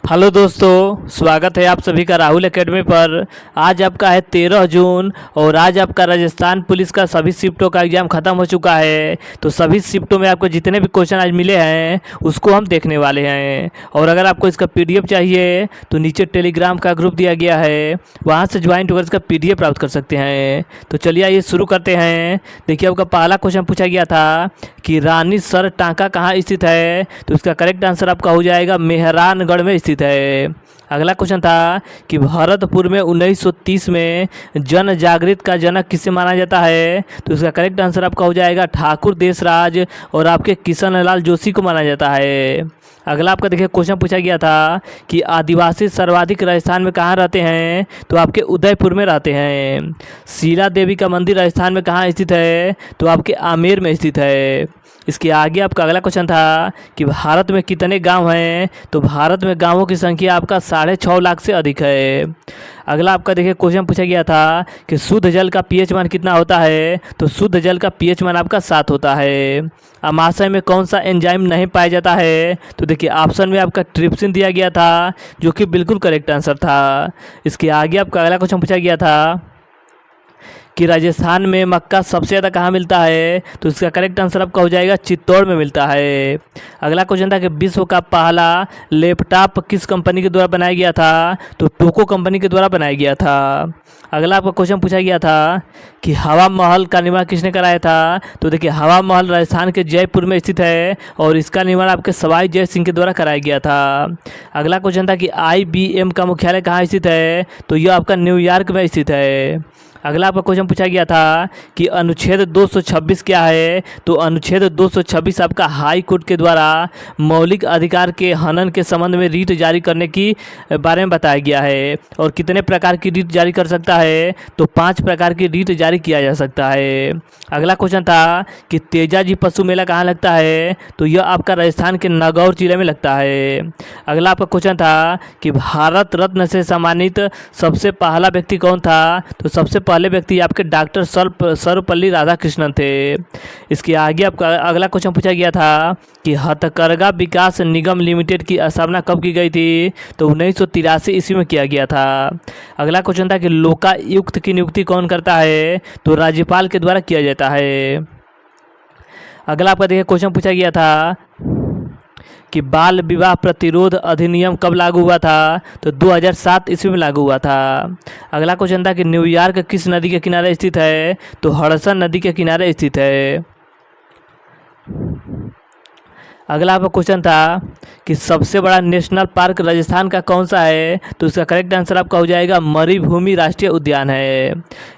Hello दोस्तों, स्वागत है आप सभी का राहुल एकेडमी पर। आज आपका है 13 जून और आज आपका राजस्थान पुलिस का सभी शिफ्टों का एग्ज़ाम ख़त्म हो चुका है। तो सभी शिफ्टों में आपको जितने भी क्वेश्चन आज मिले हैं उसको हम देखने वाले हैं। और अगर आपको इसका पीडीएफ चाहिए तो नीचे टेलीग्राम का ग्रुप दिया गया है, वहाँ से ज्वाइन होकर इसका पीडीएफ प्राप्त कर सकते हैं। तो चलिए आइए शुरू करते हैं। देखिए, आपका पहला क्वेश्चन पूछा गया था कि रानी सर टांका कहाँ स्थित है। तो इसका करेक्ट आंसर आपका हो जाएगा मेहरानगढ़ में स्थित है। अगला क्वेश्चन था कि भरतपुर में 1930 में जन जागृत का जनक किसे माना जाता है। तो इसका करेक्ट आंसर आपका हो जाएगा ठाकुर देशराज और आपके किशन लाल जोशी को माना जाता है। अगला आपका देखिए क्वेश्चन पूछा गया था कि आदिवासी सर्वाधिक राजस्थान में कहाँ रहते हैं। तो आपके उदयपुर में रहते हैं। शीला देवी का मंदिर राजस्थान में कहाँ स्थित है। तो आपके आमेर में स्थित है। इसके आगे आपका अगला क्वेश्चन था कि भारत में कितने गांव हैं। तो भारत में गांवों की संख्या आपका 6.5 लाख से अधिक है। अगला आपका देखिए क्वेश्चन पूछा गया था कि शुद्ध जल का पीएच मान कितना होता है। तो शुद्ध जल का पीएच मान आपका 7 होता है। अमाशय में कौन सा एंजाइम नहीं पाया जाता है। तो देखिए ऑप्शन में आपका ट्रिप्सिन दिया गया था, जो कि बिल्कुल करेक्ट आंसर था। इसके आगे आपका अगला क्वेश्चन पूछा गया था कि राजस्थान में मक्का सबसे ज़्यादा कहाँ मिलता है। तो इसका करेक्ट आंसर आपका हो जाएगा चित्तौड़ में मिलता है। अगला क्वेश्चन था कि विश्व का पहला लैपटॉप किस कंपनी के द्वारा बनाया गया था। तो टोको कंपनी के द्वारा बनाया गया था। अगला आपका क्वेश्चन पूछा गया था कि हवा महल का निर्माण किसने कराया था। तो देखिए हवा महल राजस्थान के जयपुर में स्थित है और इसका निर्माण आपके सवाई जय सिंह के द्वारा कराया गया था। अगला क्वेश्चन था कि IBM का मुख्यालय कहाँ स्थित है। तो यह आपका न्यूयॉर्क में स्थित है। अगला आपका क्वेश्चन पूछा गया था कि अनुच्छेद 226 क्या है। तो अनुच्छेद 226 आपका हाई कोर्ट के द्वारा मौलिक अधिकार के हनन के संबंध में रीट जारी करने की बारे में बताया गया है। और कितने प्रकार की रीट जारी कर सकता है। तो 5 प्रकार की रीट जारी किया जा सकता है। अगला क्वेश्चन था कि तेजाजी पशु मेला कहाँ लगता है। तो यह आपका राजस्थान के नागौर जिले में लगता है। अगला आपका क्वेश्चन था कि भारत रत्न से सम्मानित सबसे पहला व्यक्ति कौन था। तो सबसे पहले व्यक्ति आपके डॉक्टर सर्वपल्ली राधाकृष्णन थे। इसके आगे आपका अगला क्वेश्चन पूछा गया था कि हथकरघा विकास निगम लिमिटेड की स्थापना कब की गई थी। तो 1983 ईस्वी में किया गया था। अगला क्वेश्चन था कि लोकायुक्त की नियुक्ति कौन करता है। तो राज्यपाल के द्वारा किया जाता है। अगला आपका देखिए क्वेश्चन पूछा गया था कि बाल विवाह प्रतिरोध अधिनियम कब लागू हुआ था। तो 2007 ईस्वी में लागू हुआ था। अगला क्वेश्चन था कि न्यूयॉर्क किस नदी के किनारे स्थित है। तो हडसन नदी के किनारे स्थित है। अगला आपका क्वेश्चन था कि सबसे बड़ा नेशनल पार्क राजस्थान का कौन सा है। तो इसका करेक्ट आंसर आपका हो जाएगा मरीभूमि राष्ट्रीय उद्यान है।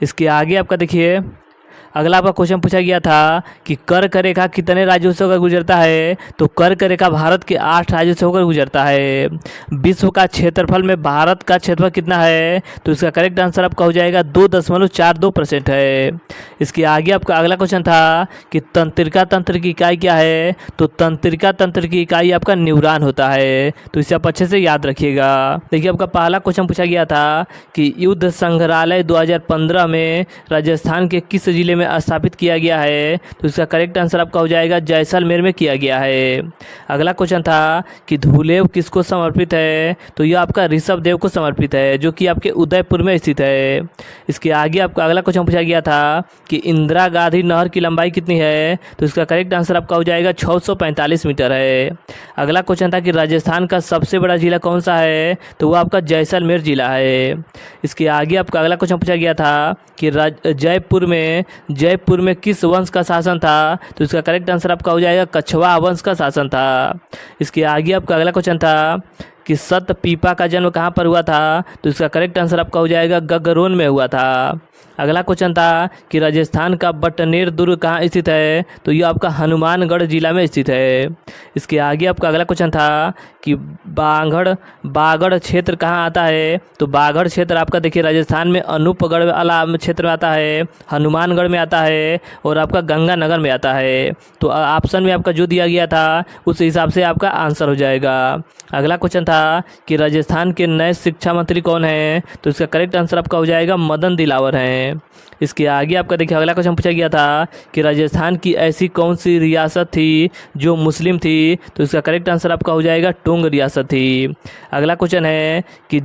इसके आगे आपका देखिए अगला आपका क्वेश्चन पूछा गया था कि कर्क रेखा कितने राज्यों से होकर गुजरता है। तो कर्क रेखा भारत के 8 राज्यों से होकर गुजरता है। विश्व का क्षेत्रफल में भारत का क्षेत्रफल कितना है। तो इसका करेक्ट आंसर आपका हो जाएगा 2.42% है। इसके आगे आपका अगला क्वेश्चन था कि तंत्रिका तंत्र की इकाई क्या है। तो तंत्रिका तंत्र की इकाई आपका न्यूरॉन होता है। तो इसे आप अच्छे से याद रखिएगा। देखिए आपका पहला क्वेश्चन पूछा गया था कि युद्ध संग्रहालय 2015 में राजस्थान के किस जिले में स्थापित किया गया है। तो इसका करेक्ट आंसर आपका हो जाएगा जैसलमेर में किया गया है। अगला क्वेश्चन था कि धुलेव किसको समर्पित है। तो यह आपका ऋषभ देव को समर्पित है, जो कि आपके उदयपुर में स्थित है। इसके आगे आपका अगला क्वेश्चन पूछा गया था कि इंदिरा गांधी नहर की लंबाई कितनी है। तो इसका करेक्ट आंसर आपका हो जाएगा 645 मीटर है। अगला क्वेश्चन था कि राजस्थान का सबसे बड़ा जिला कौन सा है। तो वह आपका जैसलमेर जिला है। इसके आगे आपका अगला क्वेश्चन पूछा गया था कि जयपुर में किस वंश का शासन था। तो इसका करेक्ट आंसर आपका हो जाएगा कछवा वंश का शासन था। इसके आगे आपका अगला क्वेश्चन था कि सत पीपा का जन्म कहाँ पर हुआ था। तो इसका करेक्ट आंसर आपका हो जाएगा गगरोन में हुआ था। अगला क्वेश्चन था कि राजस्थान का बटनेर दुर्ग कहाँ स्थित है। तो यह आपका हनुमानगढ़ जिला में स्थित है। इसके आगे आपका अगला क्वेश्चन था कि बागड़ क्षेत्र कहाँ आता है। तो बागड़ क्षेत्र आपका देखिए राजस्थान में अनूपगढ़ वाला क्षेत्र में आता है, हनुमानगढ़ में आता है और आपका गंगानगर में आता है। तो ऑप्शन में आपका जो दिया गया था उस हिसाब से आपका आंसर हो जाएगा। अगला क्वेश्चन था था कि राजस्थान के नए शिक्षा मंत्री कौन हैं, तो इसका करेक्ट आंसर आपका हो जाएगा मदन दिलावर हैं। इसके आगे आपका देखिए अगला क्वेश्चन पूछा गया था कि राजस्थान की ऐसी कौन सी रियासत थी जो मुस्लिम थी, तो इसका करेक्ट आंसर आपका हो जाएगा टोंग रियासत थी। अगला क्वेश्चन है कि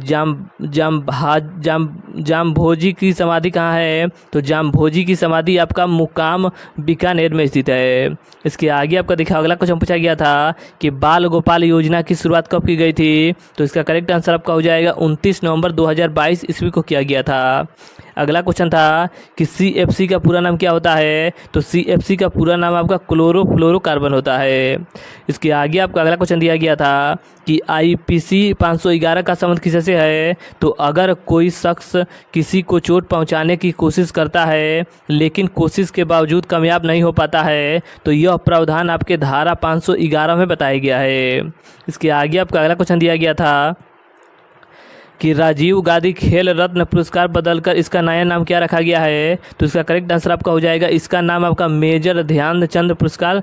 जामभोजी की समाधि कहाँ है, तो जामभोजी की समाधि आपका मुकाम बीकानेर में स्थित है। इसके आगे आपका देखिए अगला क्वेश्चन पूछा गया था कि बाल गोपाल योजना की शुरुआत कब की गई थी, तो इसका करेक्ट आंसर आपका हो जाएगा 29 नवंबर 2022 ईस्वी को किया गया था। अगला क्वेश्चन था कि CFC का पूरा नाम क्या होता है, तो CFC का पूरा नाम आपका क्लोरोफ्लोरोकार्बन होता है। इसके आगे आपका अगला क्वेश्चन दिया गया था कि IPC 511 का संबंध किससे है, तो अगर कोई शख्स किसी को चोट पहुंचाने की कोशिश करता है लेकिन कोशिश के बावजूद कामयाब नहीं हो पाता है, तो यह प्रावधान आपके धारा 511 में बताया गया है। इसके आगे आपका अगला क्वेश्चन दिया गया था कि राजीव गांधी खेल रत्न पुरस्कार बदलकर इसका नया नाम क्या रखा गया है, तो इसका करेक्ट आंसर आपका हो जाएगा इसका नाम आपका मेजर ध्यानचंद पुरस्कार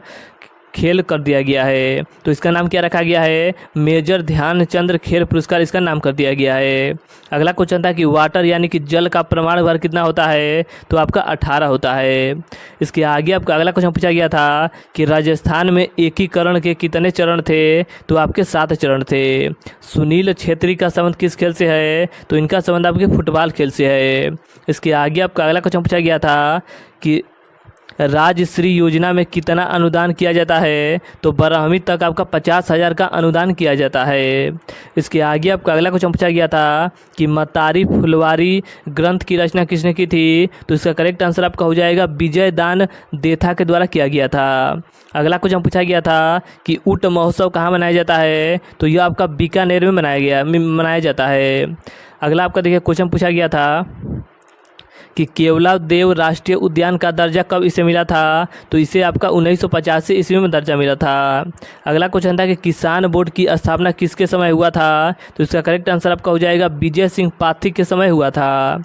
खेल कर दिया गया है। तो इसका नाम क्या रखा गया है, मेजर ध्यानचंद खेल पुरस्कार इसका नाम कर दिया गया है। अगला क्वेश्चन था कि वाटर यानी कि जल का प्रमाण भर कितना होता है, तो आपका 18 होता है। इसके आगे आपका अगला क्वेश्चन पूछा गया था कि राजस्थान में एकीकरण के कितने चरण थे, तो आपके 7 चरण थे। सुनील छेत्री का संबंध किस खेल से है, तो इनका संबंध आपके फुटबॉल खेल से है। इसके आगे आपका अगला क्वेश्चन पूछा गया था कि राजश्री योजना में कितना अनुदान किया जाता है, तो 12वीं तक आपका 50,000 का अनुदान किया जाता है। इसके आगे आपका अगला क्वेश्चन पूछा गया था कि मतारी फुलवारी ग्रंथ की रचना किसने की थी, तो इसका करेक्ट आंसर आपका हो जाएगा विजय दान देथा के द्वारा किया गया था। अगला क्वेश्चन पूछा गया था कि ऊंट महोत्सव कहाँ मनाया जाता है, तो यह आपका बीकानेर में मनाया जाता है। अगला आपका देखिए क्वेश्चन पूछा गया था कि केवलादेव राष्ट्रीय उद्यान का दर्जा कब इसे मिला था, तो इसे आपका 1985 ईस्वी में दर्जा मिला था। अगला क्वेश्चन था कि किसान बोर्ड की स्थापना किसके समय हुआ था, तो इसका करेक्ट आंसर आपका हो जाएगा विजय सिंह पाथी के समय हुआ था।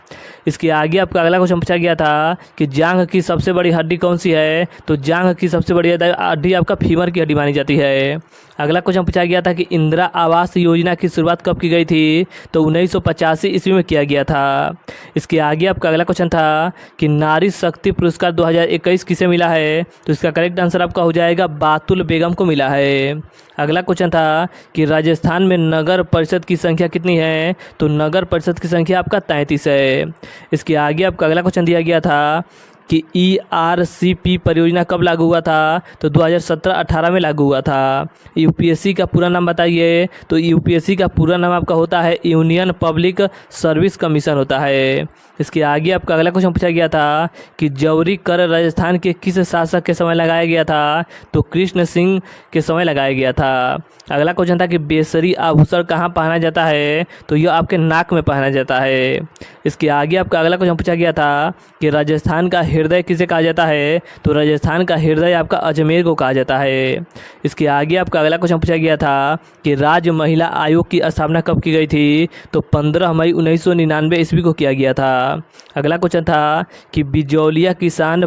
इसके आगे आपका अगला क्वेश्चन पूछा गया था कि जांघ की सबसे बड़ी हड्डी कौन सी है, तो जांघ की सबसे बड़ी हड्डी आपका फीमर की हड्डी मानी जाती है। अगला क्वेश्चन पूछा गया था कि इंदिरा आवास योजना की शुरुआत कब की गई थी, तो 1985 ईस्वी में किया गया था। इसके आगे आपका अगला क्वेश्चन था कि नारी शक्ति पुरस्कार 2021 किसे मिला है, तो इसका करेक्ट आंसर आपका हो जाएगा बातुल बेगम को मिला है। अगला क्वेश्चन था कि राजस्थान में नगर परिषद की संख्या कितनी है, तो नगर परिषद की संख्या आपका 33 है। इसके आगे आपका अगला क्वेश्चन दिया गया था कि ERCP परियोजना कब लागू हुआ था, तो 2017-18 में लागू हुआ था। UPSC का पूरा नाम बताइए, तो UPSC का पूरा नाम आपका होता है यूनियन पब्लिक सर्विस कमीशन होता है। इसके आगे आपका अगला क्वेश्चन पूछा गया था कि जौहरी कर राजस्थान के किस शासक के समय लगाया गया था, तो कृष्ण सिंह के समय लगाया गया था। अगला क्वेश्चन था कि बेसरी आभूषण कहाँ पहना जाता है, तो यह आपके नाक में पहना जाता है। इसके आगे आपका अगला क्वेश्चन पूछा गया था कि राजस्थान का हृदय किसे कहा जाता है, तो राजस्थान का हृदय आपका अजमेर को कहा जाता है। इसके आगे आपका अगला क्वेश्चन पूछा गया था कि राज्य महिला आयोग की स्थापना कब की गई थी, तो 15 मई 1999 ईस्वी को किया गया था। अगला क्वेश्चन था कि बिजौलिया किसान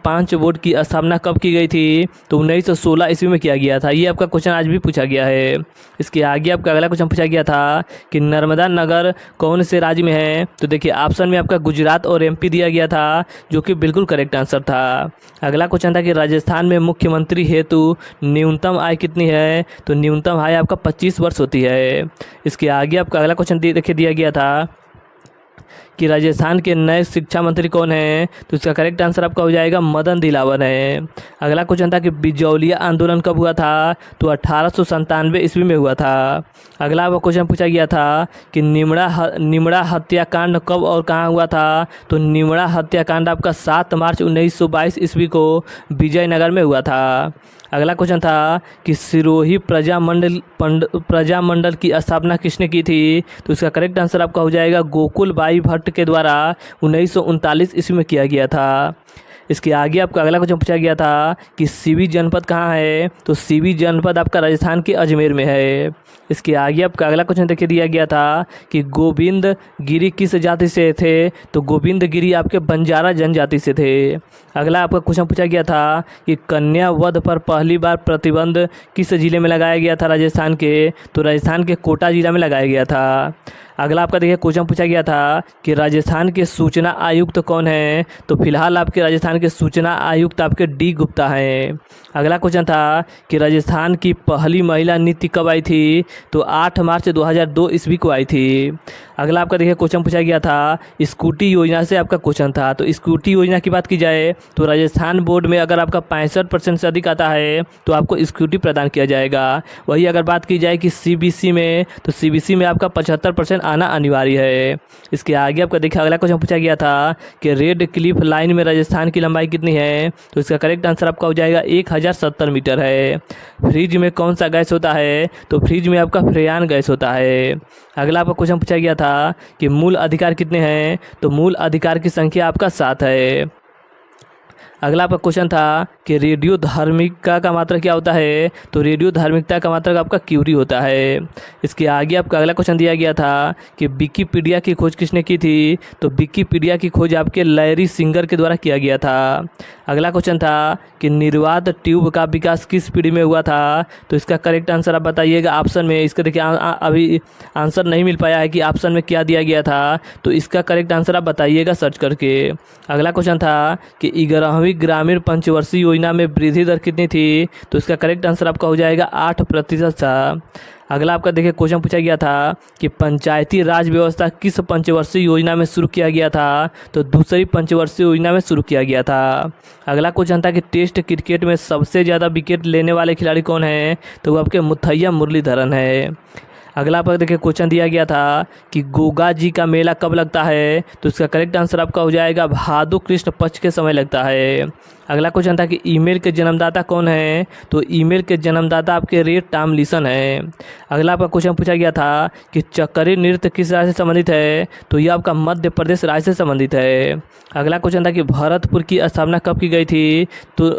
5 बोर्ड की स्थापना कब की गई थी, तो 1916 ईस्वी में किया गया था। ये आपका क्वेश्चन आज भी पूछा गया है। इसके आगे आपका अगला क्वेश्चन पूछा गया था कि नर्मदा नगर कौन से राज्य में है, तो देखिए ऑप्शन में आपका गुजरात और MP दिया गया था, जो कि बिल्कुल करेक्ट आंसर था। अगला क्वेश्चन था कि राजस्थान में मुख्यमंत्री हेतु न्यूनतम आय कितनी है, तो न्यूनतम आय आपका 25 वर्ष होती है। इसके आगे आपका अगला क्वेश्चन देखिए दिया गया था कि राजस्थान के नए शिक्षा मंत्री कौन हैं, तो इसका करेक्ट आंसर आपका हो जाएगा मदन दिलावर है। अगला क्वेश्चन था कि बिजौलिया आंदोलन कब हुआ था, तो 1897 ईस्वी में हुआ था। अगला क्वेश्चन पूछा गया था कि निमड़ा हत्याकांड कब और कहाँ हुआ था, तो निमड़ा हत्याकांड आपका 7 मार्च 1922 ईस्वी को विजयनगर में हुआ था। अगला क्वेश्चन था कि सिरोही प्रजामंडल की स्थापना किसने की थी, तो इसका करेक्ट आंसर आपका हो जाएगा गोकुल बाई भट्ट के द्वारा 1939 ईस्वी में किया गया था। इसके आगे आपका अगला क्वेश्चन पूछा गया था कि सीवी जनपद कहाँ है, तो सीवी जनपद आपका राजस्थान के अजमेर में है। इसके आगे आपका अगला क्वेश्चन देखिए दिया गया था कि गोविंद गिरी किस जाति से थे, तो गोविंद गिरी आपके बंजारा जनजाति से थे। अगला आपका क्वेश्चन पूछा गया था कि कन्या वध पर पहली बार प्रतिबंध किस जिले में लगाया गया था राजस्थान के, तो राजस्थान के कोटा जिला में लगाया गया था। अगला आपका देखिए क्वेश्चन पूछा गया था कि राजस्थान के सूचना आयुक्त कौन है, तो फिलहाल आपके राजस्थान के सूचना आयुक्त आपके डी गुप्ता हैं। अगला क्वेश्चन था कि राजस्थान की पहली महिला नीति कब आई थी, तो 8 मार्च 2002 ईस्वी को आई थी। अगला आपका देखिए क्वेश्चन पूछा गया था स्कूटी योजना से आपका क्वेश्चन था, तो स्कूटी योजना की बात की जाए तो राजस्थान बोर्ड में अगर आपका 65% से अधिक आता है तो आपको स्कूटी प्रदान किया जाएगा। वही अगर बात की जाए कि सीबीसी में, तो सीबीसी में आपका 75% आना अनिवार्य है। इसके आगे आपका देखिए अगला क्वेश्चन पूछा गया था कि रेड क्लिफ लाइन में राजस्थान की लंबाई कितनी है, तो इसका करेक्ट आंसर आपका हो जाएगा 1070 मीटर है। फ्रिज में कौन सा गैस होता है, तो फ्रिज में आपका फ्रेयान गैस होता है। अगला आपका क्वेश्चन पूछा गया था कि मूल अधिकार कितने हैं, तो मूल अधिकार की संख्या आपका 7 है। अगला आपका क्वेश्चन था कि रेडियो धार्मिकता का मात्रक क्या होता है, तो रेडियो धार्मिकता का मात्रक आपका क्यूरी होता है। इसके आगे आपका अगला क्वेश्चन दिया गया था कि विकिपीडिया की खोज किसने की थी, तो विकिपीडिया की खोज आपके लैरी सिंगर के द्वारा किया गया था। अगला क्वेश्चन था कि निर्वात ट्यूब का विकास किस पीढ़ी में हुआ था, तो इसका करेक्ट आंसर आप बताइएगा ऑप्शन में। इसका देखिए अभी आंसर नहीं मिल पाया है कि ऑप्शन में क्या दिया गया था, तो इसका करेक्ट आंसर आप बताइएगा सर्च करके। अगला क्वेश्चन था कि 11वीं ग्रामीण पंचवर्षीय योजना में वृद्धि दर कितनी थी, तो इसका करेक्ट आंसर आपका हो जाएगा 8% था। अगला आपका देखिए क्वेश्चन पूछा गया था कि पंचायती राज व्यवस्था किस पंचवर्षीय योजना में शुरू किया गया था, तो दूसरी पंचवर्षीय योजना में शुरू किया गया था। अगला क्वेश्चन था कि टेस्ट क्रिकेट में सबसे ज़्यादा विकेट लेने वाले खिलाड़ी कौन हैं, तो वो आपके मुथैया मुरलीधरन है। अगला आपका देखिए क्वेश्चन दिया गया था कि गोगा जी का मेला कब लगता है, तो इसका करेक्ट आंसर आपका हो जाएगा भादु कृष्ण पक्ष के समय लगता है। अगला क्वेश्चन था कि ईमेल के जन्मदाता कौन है, तो ईमेल के जन्मदाता आपके रे टॉमलिंसन है। अगला आपका क्वेश्चन पूछा गया था कि चक्करी नृत्य किस राज्य से संबंधित है, तो यह आपका मध्य प्रदेश राज्य से संबंधित है। अगला क्वेश्चन था कि भरतपुर की स्थापना कब की गई थी, तो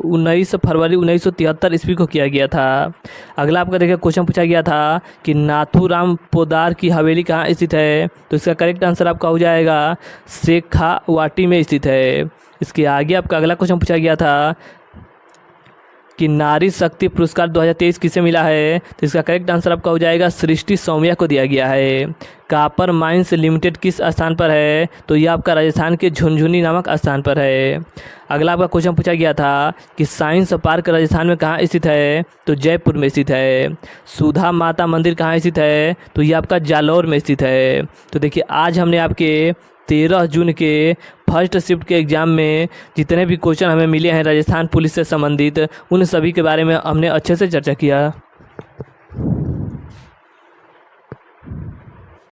19 फरवरी 1973 ईस्वी को किया गया था। अगला आपका देखिए क्वेश्चन पूछा गया था कि नाथूराम पोदार की हवेली कहाँ स्थित है, तो इसका करेक्ट आंसर आपका हो जाएगा शेखावाटी में स्थित है। इसके आगे आपका अगला क्वेश्चन पूछा गया था कि नारी शक्ति पुरस्कार 2023 किसे मिला है, तो इसका करेक्ट आंसर आपका हो जाएगा सृष्टि सौम्या को दिया गया है। कापर माइंस लिमिटेड किस स्थान पर है, तो यह आपका राजस्थान के झुंझुनू नामक स्थान पर है। अगला आपका क्वेश्चन पूछा गया था कि साइंस पार्क राजस्थान में कहाँ स्थित है, तो जयपुर में स्थित है। सुधा माता मंदिर कहाँ स्थित है, तो यह आपका जालौर में स्थित है। तो देखिए आज हमने आपके 13 जून के फर्स्ट शिफ्ट के एग्ज़ाम में जितने भी क्वेश्चन हमें मिले हैं राजस्थान पुलिस से संबंधित, उन सभी के बारे में हमने अच्छे से चर्चा किया।